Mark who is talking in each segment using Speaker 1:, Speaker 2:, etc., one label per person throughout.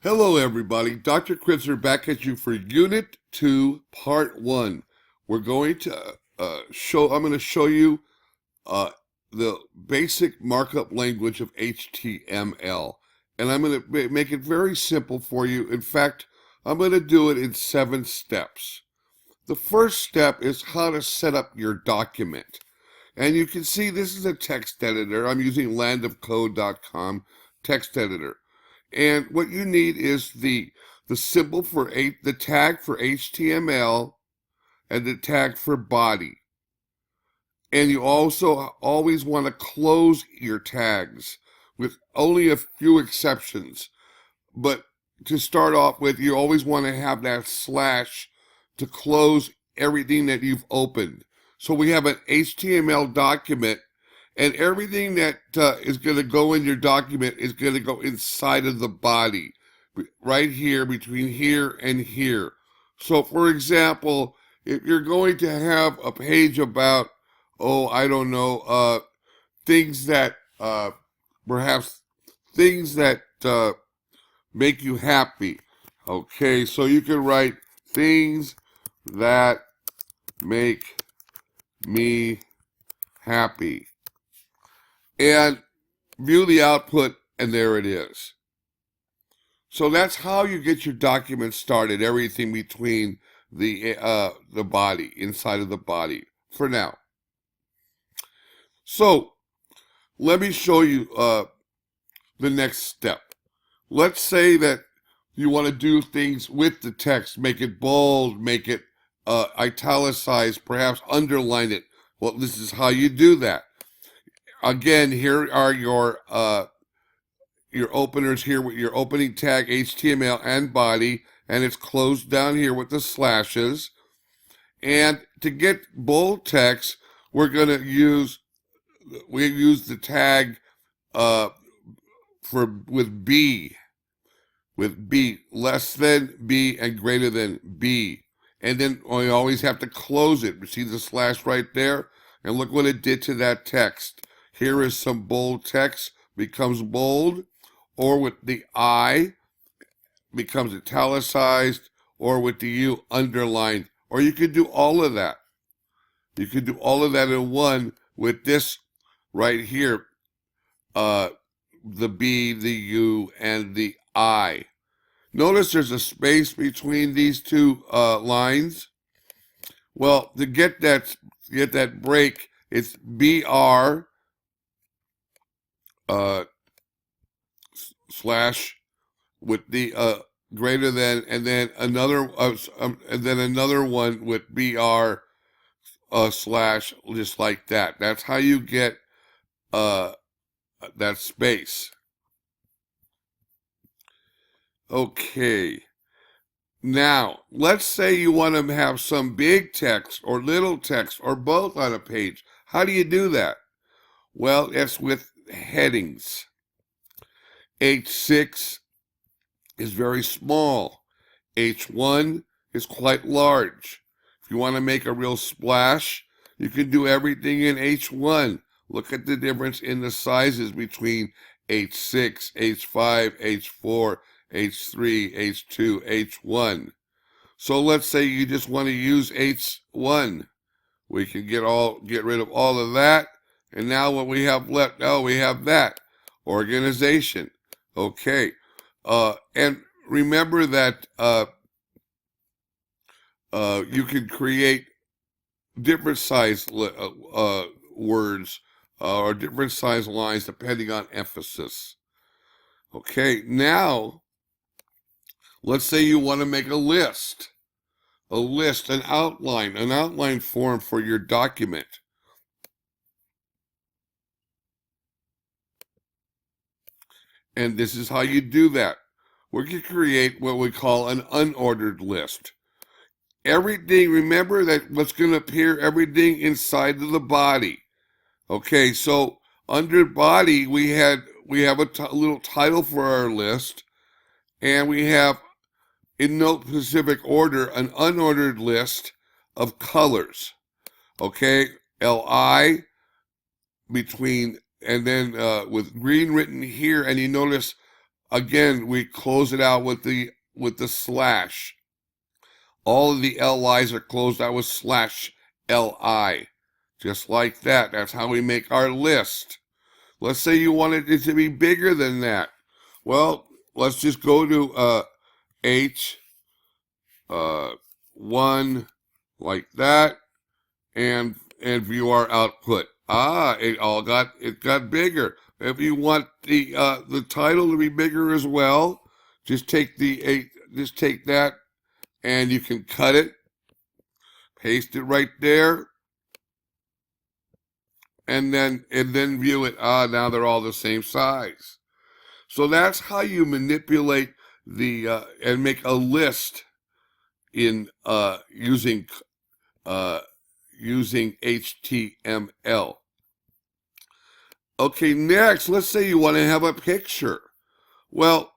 Speaker 1: Hello, everybody. Dr. Kritzer back at you for Unit 2, Part 1. We're going to I'm going to show you uh, the basic markup language of HTML. And I'm going to make it very simple for you. In fact, I'm going to do it in 7 steps. The first step is how to set up your document. And you can see this is a text editor. I'm using landofcode.com text editor. And what you need is the symbol for the tag for HTML and the tag for body. And you also always want to close your tags with only a few exceptions. But to start off with, you always want to have that slash to close everything that you've opened. So we have an HTML document, and everything that is going to go in your document is going to go inside of the body, right here, between here and here. So, for example, if you're going to have a page about, things that, perhaps things that make you happy. Okay, so you can write things that make me happy. And view the output, and there it is. So that's how you get your document started, everything between the body, inside of the body, for now. So let me show you the next step. Let's say that you want to do things with the text, make it bold, make it italicized, perhaps underline it. Well, this is how you do that. Again, here are your openers here with your opening tag, HTML and body, and it's closed down here with the slashes. And to get bold text, we use the tag with B, less than B and greater than B. And then we always have to close it. You see the slash right there? And look what it did to that text. Here is some bold text, becomes bold, or with the I becomes italicized, or with the U underlined. Or you could do all of that. You could do all of that in one with this right here, the B, the U, and the I. Notice there's a space between these two lines. Well, to get that break, it's BR slash with the greater than, and then another one with BR slash, just like that. That's how you get that space. Okay. Now, let's say you want to have some big text or little text or both on a page. How do you do that? Well, it's with headings. H6 is very small. H1 is quite large. If you want to make a real splash, you can do everything in H1. Look at the difference in the sizes between H6, H5, H4, H3, H2, H1. So let's say you just want to use H1. We can get rid of all of that. And now what we have left, we have that. Organization. Okay. And remember that you can create different size words or different size lines depending on emphasis. Okay, now let's say you want to make a list, an outline form for your document. And this is how you do that. We can create what we call an unordered list. Everything, remember that what's going to appear, everything inside of the body. Okay, so under body, we have a little title for our list, and we have, in no specific order, an unordered list of colors. Okay, LI between, and then with green written here, and you notice again, we close it out with the slash. All of the LIs are closed out with slash LI. Just like that. That's how we make our list. Let's say you wanted it to be bigger than that. Well, let's just go to H1 like that and view our output. It got bigger. If you want the title to be bigger as well, just take that and you can cut it, paste it right there, and then view it. Now they're all the same size. So that's how you manipulate the and make a list in using HTML. Okay, next, let's say you want to have a picture. Well,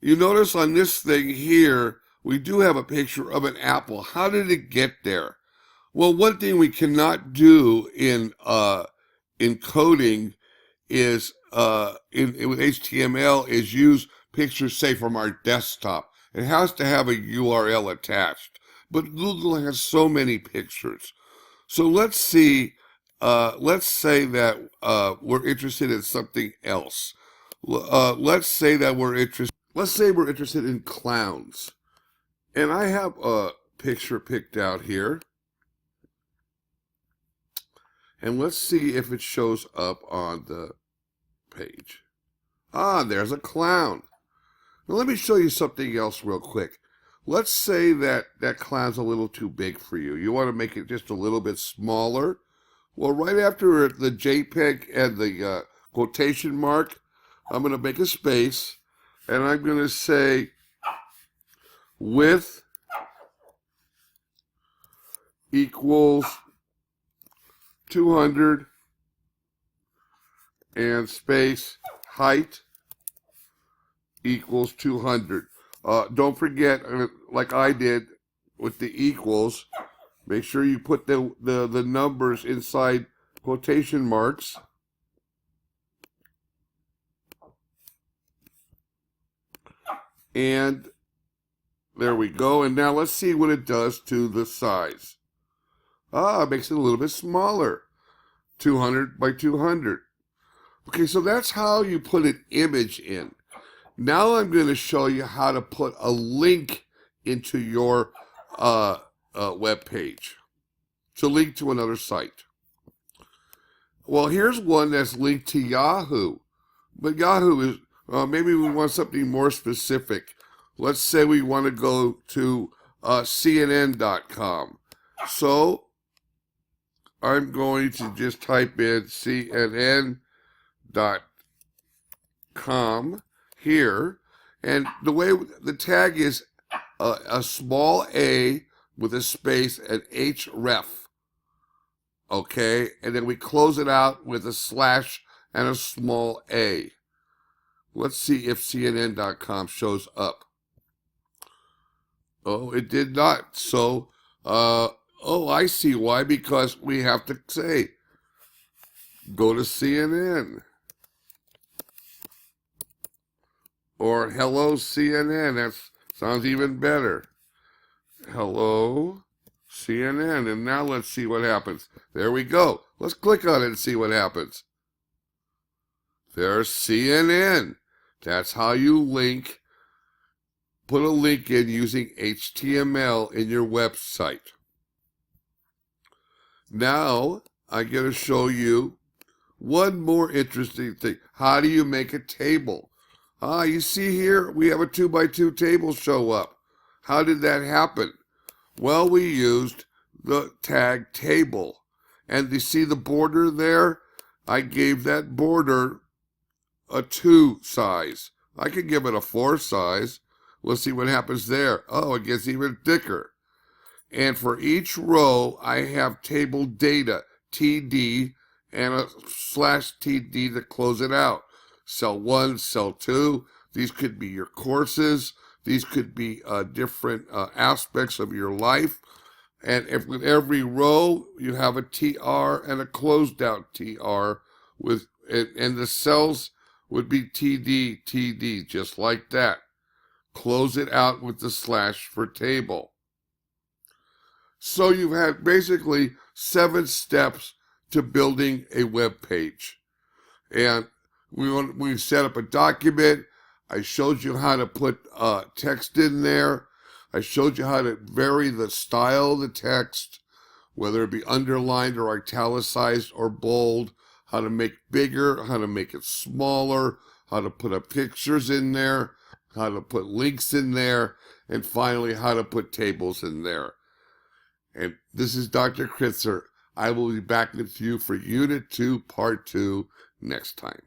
Speaker 1: you notice on this thing here, we do have a picture of an apple. How did it get there? Well, one thing we cannot do in coding is with HTML is use pictures, say, from our desktop. It has to have a URL attached. But Google has so many pictures. So let's say that we're interested in something else. Let's say we're interested in clowns. And I have a picture picked out here. And let's see if it shows up on the page. There's a clown. Now let me show you something else real quick. Let's say that clown's a little too big for you. You want to make it just a little bit smaller. Well, right after the JPEG and the quotation mark, I'm going to make a space, and I'm going to say width equals 200 and space height equals 200. Don't forget, like I did with the equals, make sure you put the numbers inside quotation marks. And there we go. And now let's see what it does to the size. It makes it a little bit smaller. 200 by 200. Okay, so that's how you put an image in. Now I'm going to show you how to put a link into your web page. To link to another site. Well, here's one that's linked to Yahoo. But Yahoo is, maybe we want something more specific. Let's say we want to go to CNN.com. So I'm going to just type in CNN.com here. And the way the tag is a small a with a space and href. Okay, and then we close it out with a slash and a small a. Let's see if CNN.com shows up. Oh, it did not. So, I see why. Because we have to say, go to CNN. Or hello CNN. That sounds even better. Hello CNN. And now let's see what happens. There we go. Let's click on it and see what happens. There's CNN. That's how you link. Put a link in using HTML in your website. Now, I'm going to show you one more interesting thing. How do you make a table? You see here, we have a 2x2 table show up. How did that happen? Well, we used the tag table. And you see the border there? I gave that border a 2 size. I could give it a 4 size. Let's see what happens there. Oh, it gets even thicker. And for each row, I have table data, TD, and a /TD to close it out. Cell 1, cell 2. These could be your courses. These could be different aspects of your life. And if with every row, you have a TR and a closed out TR. And the cells would be TD, TD, just like that. Close it out with the slash for table. So you've had basically 7 steps to building a web page. And we set up a document. I showed you how to put text in there. I showed you how to vary the style of the text, whether it be underlined or italicized or bold, how to make bigger, how to make it smaller, how to put up pictures in there, how to put links in there, and finally how to put tables in there. And this is Dr. Kritzer. I will be back with you for Unit 2, Part 2 next time.